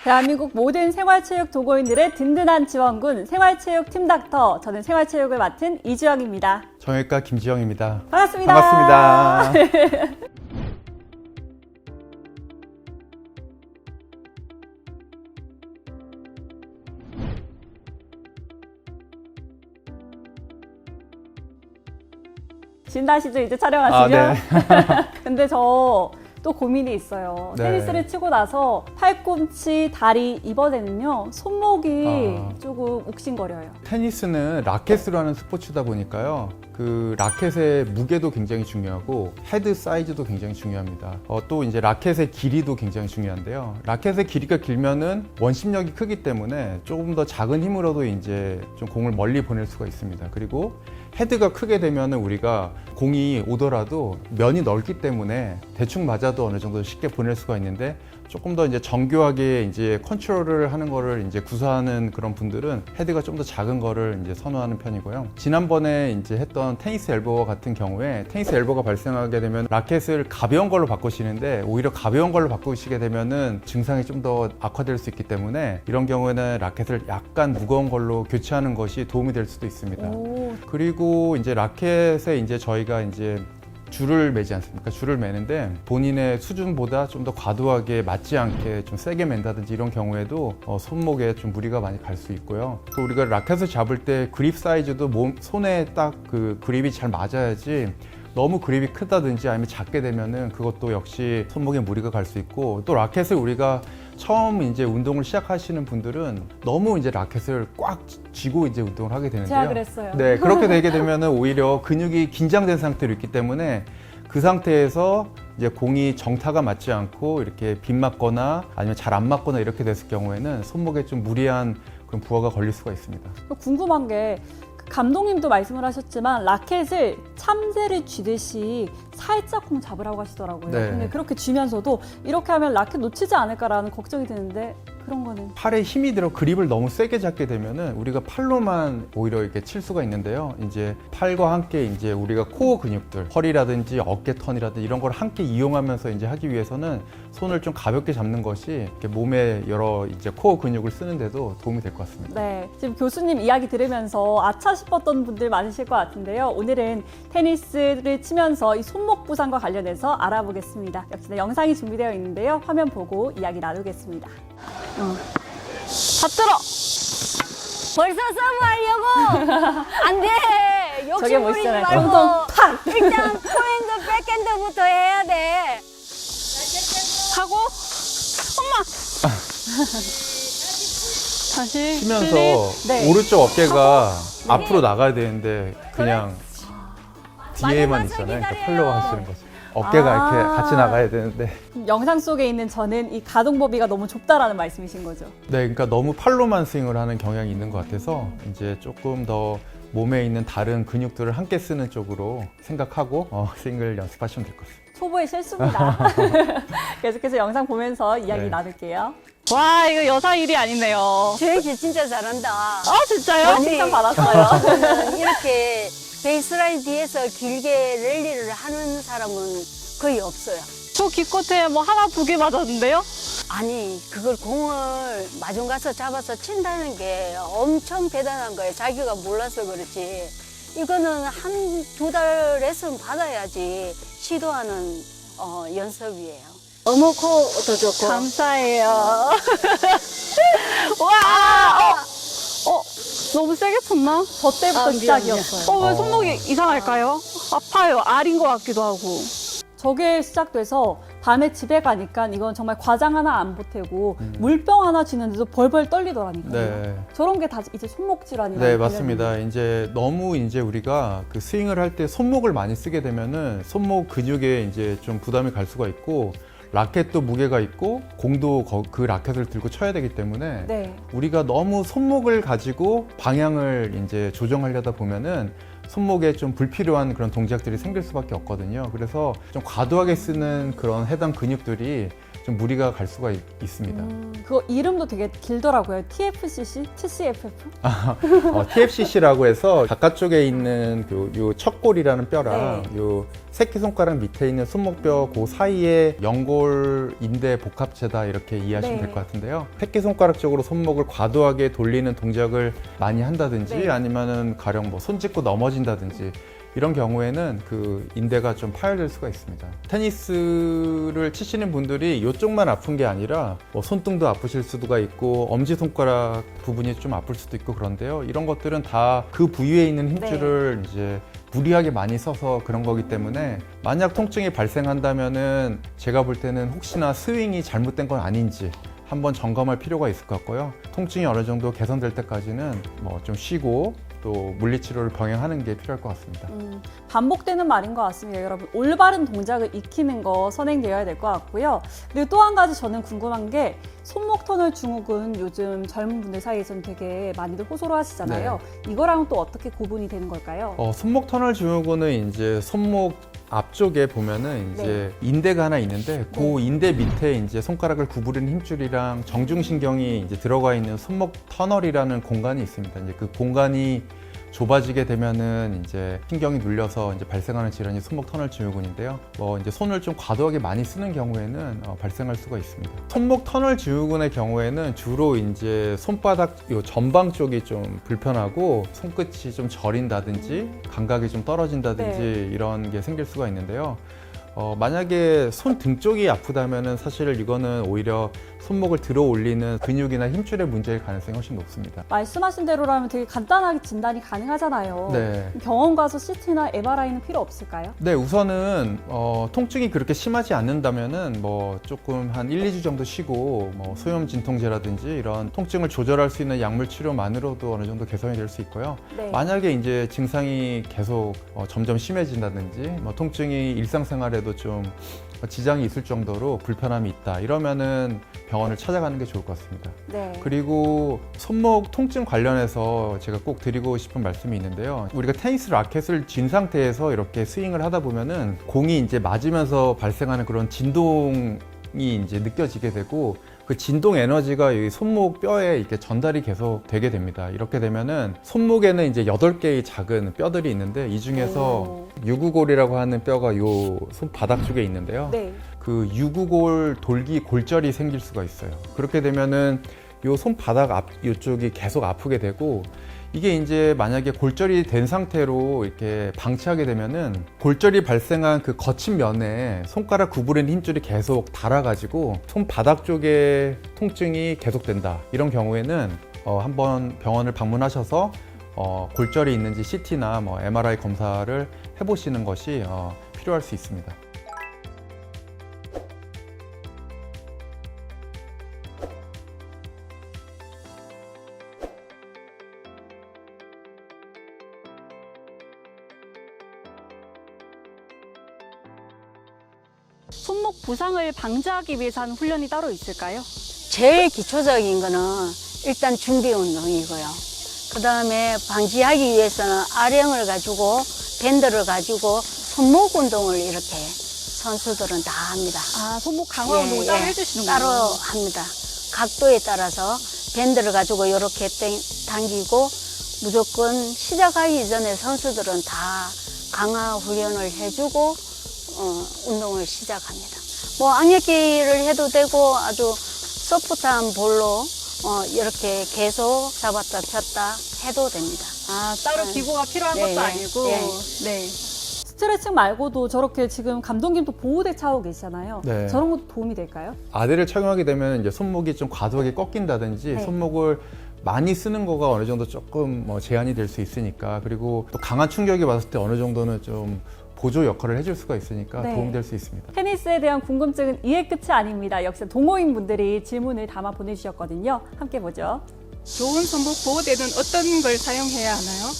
대한민국 모든 생활체육 동호인들의 든든한 지원군 생활체육 팀닥터, 저는 생활체육을 맡은 이주영입니다. 정형외과 김지영입니다. 반갑습니다. 반갑습니다. 진다시죠? 이제 촬영하시면? 아, 네. 근데 저 또 고민이 있어요. 네. 테니스를 치고 나서 팔꿈치, 다리, 이번에는요 손목이 조금 욱신거려요. 테니스는 라켓으로 하는 스포츠다 보니까요. 그 라켓의 무게도 굉장히 중요하고 헤드 사이즈도 굉장히 중요합니다. 또 이제 라켓의 길이도 굉장히 중요한데요. 라켓의 길이가 길면은 원심력이 크기 때문에 조금 더 작은 힘으로도 이제 좀 공을 멀리 보낼 수가 있습니다. 그리고 헤드가 크게 되면은 우리가 공이 오더라도 면이 넓기 때문에 대충 맞아도 어느 정도 쉽게 보낼 수가 있는데, 조금 더 이제 정교하게 이제 컨트롤을 하는 거를 이제 구사하는 그런 분들은 헤드가 좀 더 작은 거를 이제 선호하는 편이고요. 지난번에 이제 했던 테니스 엘보와 같은 경우에 테니스 엘보가 발생하게 되면 라켓을 가벼운 걸로 바꾸시는데, 오히려 가벼운 걸로 바꾸시게 되면은 증상이 좀 더 악화될 수 있기 때문에 이런 경우에는 라켓을 약간 무거운 걸로 교체하는 것이 도움이 될 수도 있습니다. 그리고 이제 라켓에 이제 저희가 이제 줄을 매지 않습니까? 줄을 매는데 본인의 수준보다 좀 더 과도하게 맞지 않게 좀 세게 맨다든지 이런 경우에도 손목에 좀 무리가 많이 갈 수 있고요. 또 우리가 라켓을 잡을 때 그립 사이즈도 손에 딱 그 그립이 잘 맞아야지, 너무 그립이 크다든지 아니면 작게 되면은 그것도 역시 손목에 무리가 갈 수 있고, 또 라켓을 우리가 처음 이제 운동을 시작하시는 분들은 너무 이제 라켓을 꽉 쥐고 이제 운동을 하게 되는데요. 제가 그랬어요. 네, 그렇게 되게 되면은 오히려 근육이 긴장된 상태로 있기 때문에 그 상태에서 이제 공이 정타가 맞지 않고 이렇게 빗맞거나 아니면 잘 안 맞거나 이렇게 됐을 경우에는 손목에 좀 무리한 그런 부하가 걸릴 수가 있습니다. 궁금한 게, 감독님도 말씀을 하셨지만 라켓을 참새를 쥐듯이 살짝 공 잡으라고 하시더라고요. 네. 근데 그렇게 쥐면서도 이렇게 하면 라켓 놓치지 않을까라는 걱정이 드는데, 그런 거는? 팔에 힘이 들어 그립을 너무 세게 잡게 되면은 우리가 팔로만 오히려 이렇게 칠 수가 있는데요. 이제 팔과 함께 이제 우리가 코어 근육들, 허리라든지 어깨 턴이라든지 이런 걸 함께 이용하면서 이제 하기 위해서는 손을 좀 가볍게 잡는 것이 이렇게 몸에 여러 이제 코어 근육을 쓰는데도 도움이 될 것 같습니다. 네, 지금 교수님 이야기 들으면서 아차 싶었던 분들 많으실 것 같은데요. 오늘은 테니스를 치면서 이 손목 부상과 관련해서 알아보겠습니다. 역시나 영상이 준비되어 있는데요. 화면 보고 이야기 나누겠습니다. 다 들어! 벌써 서브하려고? 안 돼! 저게 욕심 부리지 멋있잖아요. 말고 tonton 탁! 일단 포핸드, 백핸드부터 해야 돼. 하고 엄마 다시 치면서 네. 오른쪽 어깨가 앞으로 나가야 되는데 그냥 뒤에만 맞아, 있잖아요. 그러니까 기다려요. 팔로우 하시는 거죠. 어깨가 이렇게 같이 나가야 되는데. 영상 속에 있는 저는 이 가동 범위가 너무 좁다라는 말씀이신 거죠. 네, 그러니까 너무 팔로만 스윙을 하는 경향이 있는 것 같아서 이제 조금 더 몸에 있는 다른 근육들을 함께 쓰는 쪽으로 생각하고 스윙을 연습하시면 될 것 같습니다. 초보의 실수입니다. 계속해서 영상 보면서 이야기 네. 나눌게요. 와 이거 여사 일이 아니네요. 주현 씨 진짜 잘한다. 아 진짜요? 아니, 칭찬 받았어요. 저는 이렇게 베이스라인 뒤에서 길게 랠리를 하는 사람은 거의 없어요. 저 기껏해 뭐 하나 두 개 맞았는데요? 아니, 그걸 공을 마중 가서 잡아서 친다는 게 엄청 대단한 거예요. 자기가 몰라서 그렇지. 이거는 한 두 달 레슨 받아야지 시도하는 연습이에요. 어머코도 좋고. 감사해요. 와, 너무 세게 쳤나? 저 때부터 미안, 시작이었어요. 왜 손목이 이상할까요? 아파요. 알인 것 같기도 하고. 저게 시작돼서 밤에 집에 가니까 이건 정말 과장 하나 안 보태고 물병 하나 쥐는데도 벌벌 떨리더라니까요. 네. 저런 게 다 이제 손목 질환이라는 네, 맞습니다. 이제 너무 이제 우리가 그 스윙을 할 때 손목을 많이 쓰게 되면은 손목 근육에 이제 좀 부담이 갈 수가 있고, 라켓도 무게가 있고 공도 그 라켓을 들고 쳐야 되기 때문에 네. 우리가 너무 손목을 가지고 방향을 이제 조정하려다 보면은 손목에 좀 불필요한 그런 동작들이 생길 수밖에 없거든요. 그래서 좀 과도하게 쓰는 그런 해당 근육들이 좀 무리가 갈 수가 있습니다. 그거 이름도 되게 길더라고요. TFCC? TCFF? TFCC라고 해서 바깥쪽에 있는 요 척골이라는 뼈랑 네. 요 새끼손가락 밑에 있는 손목뼈 그 사이에 연골 인대 복합체다 이렇게 이해하시면 네. 될 것 같은데요. 새끼손가락 쪽으로 손목을 과도하게 돌리는 동작을 많이 한다든지 네. 아니면은 가령 뭐 손 짚고 넘어진다든지 이런 경우에는 그 인대가 좀 파열될 수가 있습니다. 테니스를 치시는 분들이 이쪽만 아픈 게 아니라 뭐 손등도 아프실 수가 있고 엄지손가락 부분이 좀 아플 수도 있고 그런데요. 이런 것들은 다 그 부위에 있는 힘줄을 이제 무리하게 많이 써서 그런 거기 때문에 만약 통증이 발생한다면은 제가 볼 때는 혹시나 스윙이 잘못된 건 아닌지 한번 점검할 필요가 있을 것 같고요. 통증이 어느 정도 개선될 때까지는 뭐 좀 쉬고 또 물리치료를 병행하는 게 필요할 것 같습니다. 반복되는 말인 것 같습니다. 여러분, 올바른 동작을 익히는 거 선행되어야 될 것 같고요. 그리고 또 한 가지 저는 궁금한 게 손목 터널 증후군 요즘 젊은 분들 사이에서는 되게 많이들 호소를 하시잖아요. 이거랑 또 어떻게 구분이 되는 걸까요? 손목 터널 증후군은 이제 손목 앞쪽에 보면은 이제 인대가 하나 있는데 그 인대 밑에 이제 손가락을 구부리는 힘줄이랑 정중신경이 이제 들어가 있는 손목 터널이라는 공간이 있습니다. 이제 그 공간이 좁아지게 되면은 이제 신경이 눌려서 이제 발생하는 질환이 손목 터널 증후군인데요. 뭐 이제 손을 좀 과도하게 많이 쓰는 경우에는 발생할 수가 있습니다. 손목 터널 증후군의 경우에는 주로 이제 손바닥 요 전방 쪽이 좀 불편하고 손끝이 좀 저린다든지 감각이 좀 떨어진다든지 이런 게 생길 수가 있는데요. 만약에 손 등 쪽이 아프다면은 사실 이거는 오히려 손목을 들어 올리는 근육이나 힘줄의 문제일 가능성이 훨씬 높습니다. 말씀하신 대로라면 되게 간단하게 진단이 가능하잖아요. 네. 병원 가서 CT나 MRI는 필요 없을까요? 네, 우선은 통증이 그렇게 심하지 않는다면은 뭐 조금 한 1, 2주 정도 쉬고 뭐 소염 진통제라든지 이런 통증을 조절할 수 있는 약물 치료만으로도 어느 정도 개선이 될 수 있고요. 네. 만약에 이제 증상이 계속 점점 심해진다든지 뭐 통증이 일상생활에도 좀 지장이 있을 정도로 불편함이 있다 이러면은 병원을 찾아가는 게 좋을 것 같습니다. 네. 그리고 손목 통증 관련해서 제가 꼭 드리고 싶은 말씀이 있는데요. 우리가 테니스 라켓을 쥔 상태에서 이렇게 스윙을 하다 보면은 공이 이제 맞으면서 발생하는 그런 진동이 이제 느껴지게 되고 그 진동 에너지가 이 손목 뼈에 이렇게 전달이 계속 되게 됩니다. 이렇게 되면은 손목에는 이제 8개의 작은 뼈들이 있는데 이 중에서 유구골이라고 하는 뼈가 요 손바닥 쪽에 있는데요. 네. 그 유구골 돌기 골절이 생길 수가 있어요. 그렇게 되면은 요 손바닥 앞 이쪽이 계속 아프게 되고 이게 이제 만약에 골절이 된 상태로 이렇게 방치하게 되면은 골절이 발생한 그 거친 면에 손가락 구부리는 힘줄이 계속 닳아가지고 손바닥 쪽에 통증이 계속된다. 이런 경우에는 한번 병원을 방문하셔서 골절이 있는지 CT나 뭐 MRI 검사를 해보시는 것이 필요할 수 있습니다. 손목 부상을 방지하기 위해서 하는 훈련이 따로 있을까요? 제일 기초적인 거는 일단 준비 운동이고요. 그 다음에 방지하기 위해서는 아령을 가지고 밴드를 가지고 손목 운동을 이렇게 선수들은 다 합니다. 아, 손목 강화 운동을 따로 해주시는군요. 따로 합니다. 각도에 따라서 밴드를 가지고 이렇게 당기고 무조건 시작하기 전에 선수들은 다 강화 훈련을 해주고 운동을 시작합니다. 뭐 악력기를 해도 되고 아주 소프트한 볼로 이렇게 계속 잡았다 폈다 해도 됩니다. 아, 따로 기구가 필요한 네, 것도 아니고. 네. 스트레칭 말고도 저렇게 지금 감독님도 보호대 차고 계시잖아요. 네. 저런 것도 도움이 될까요? 아대를 착용하게 되면 이제 손목이 좀 과도하게 꺾인다든지 네. 손목을 많이 쓰는 거가 어느 정도 조금 제한이 될 수 있으니까 그리고 또 강한 충격이 왔을 때 어느 정도는 좀 보조 역할을 해줄 수가 있으니까 네. 도움될 수 있습니다. 테니스에 대한 궁금증은 이해 끝이 아닙니다. 역시 동호인 분들이 질문을 담아 보내주셨거든요. 함께 보죠. 좋은 손목 보호대는 어떤 걸 사용해야 하나요?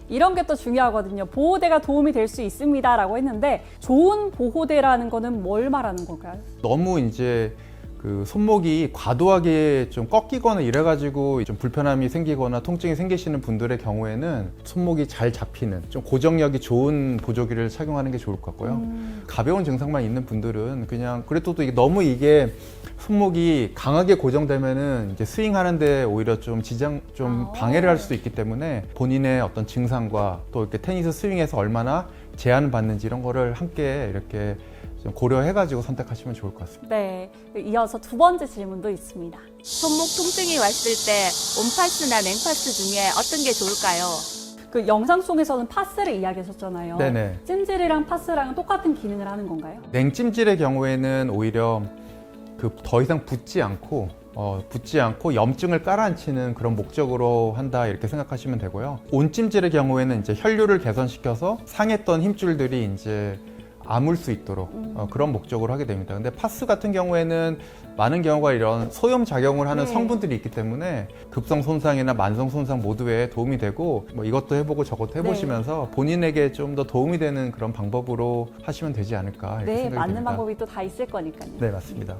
이런 게 또 중요하거든요. 보호대가 도움이 될 수 있습니다라고 했는데 좋은 보호대라는 거는 뭘 말하는 걸까요? 너무 이제 그 손목이 과도하게 좀 꺾이거나 이래가지고 좀 불편함이 생기거나 통증이 생기시는 분들의 경우에는 손목이 잘 잡히는 좀 고정력이 좋은 보조기를 착용하는 게 좋을 것 같고요. 가벼운 증상만 있는 분들은 그냥 그래도 또 이게 너무 이게 손목이 강하게 고정되면은 이제 스윙하는데 오히려 좀 방해를 할 수도 있기 때문에 본인의 어떤 증상과 또 이렇게 테니스 스윙에서 얼마나 제한을 받는지 이런 거를 함께 이렇게 좀 고려해가지고 선택하시면 좋을 것 같습니다. 네, 이어서 두 번째 질문도 있습니다. 손목 통증이 왔을 때 온파스나 냉파스 중에 어떤 게 좋을까요? 그 영상 속에서는 파스를 이야기하셨잖아요. 네네. 찜질이랑 파스랑 똑같은 기능을 하는 건가요? 냉찜질의 경우에는 오히려 그 더 이상 붓지 않고 염증을 깔아앉히는 그런 목적으로 한다 이렇게 생각하시면 되고요. 온찜질의 경우에는 이제 혈류를 개선시켜서 상했던 힘줄들이 이제 아물 수 있도록 그런 목적으로 하게 됩니다. 근데 파스 같은 경우에는 많은 경우가 이런 소염 작용을 하는 네. 성분들이 있기 때문에 급성 손상이나 만성 손상 모두에 도움이 되고 뭐 이것도 해보고 저것도 해보시면서 본인에게 좀 더 도움이 되는 그런 방법으로 하시면 되지 않을까 이렇게 네, 생각이 맞는 됩니다. 방법이 또 다 있을 거니까요. 네, 맞습니다.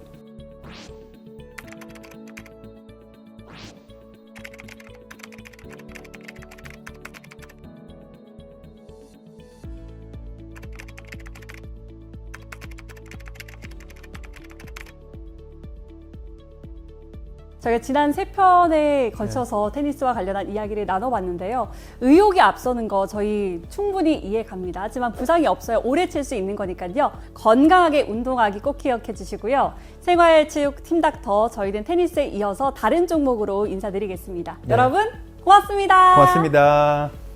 저희가 지난 3편에 걸쳐서 테니스와 관련한 이야기를 나눠봤는데요. 의욕이 앞서는 거 저희 충분히 이해 갑니다. 하지만 부상이 없어야 오래 칠 수 있는 거니까요. 건강하게 운동하기 꼭 기억해 주시고요. 생활체육 팀닥터 저희는 테니스에 이어서 다른 종목으로 인사드리겠습니다. 네. 여러분 고맙습니다. 고맙습니다.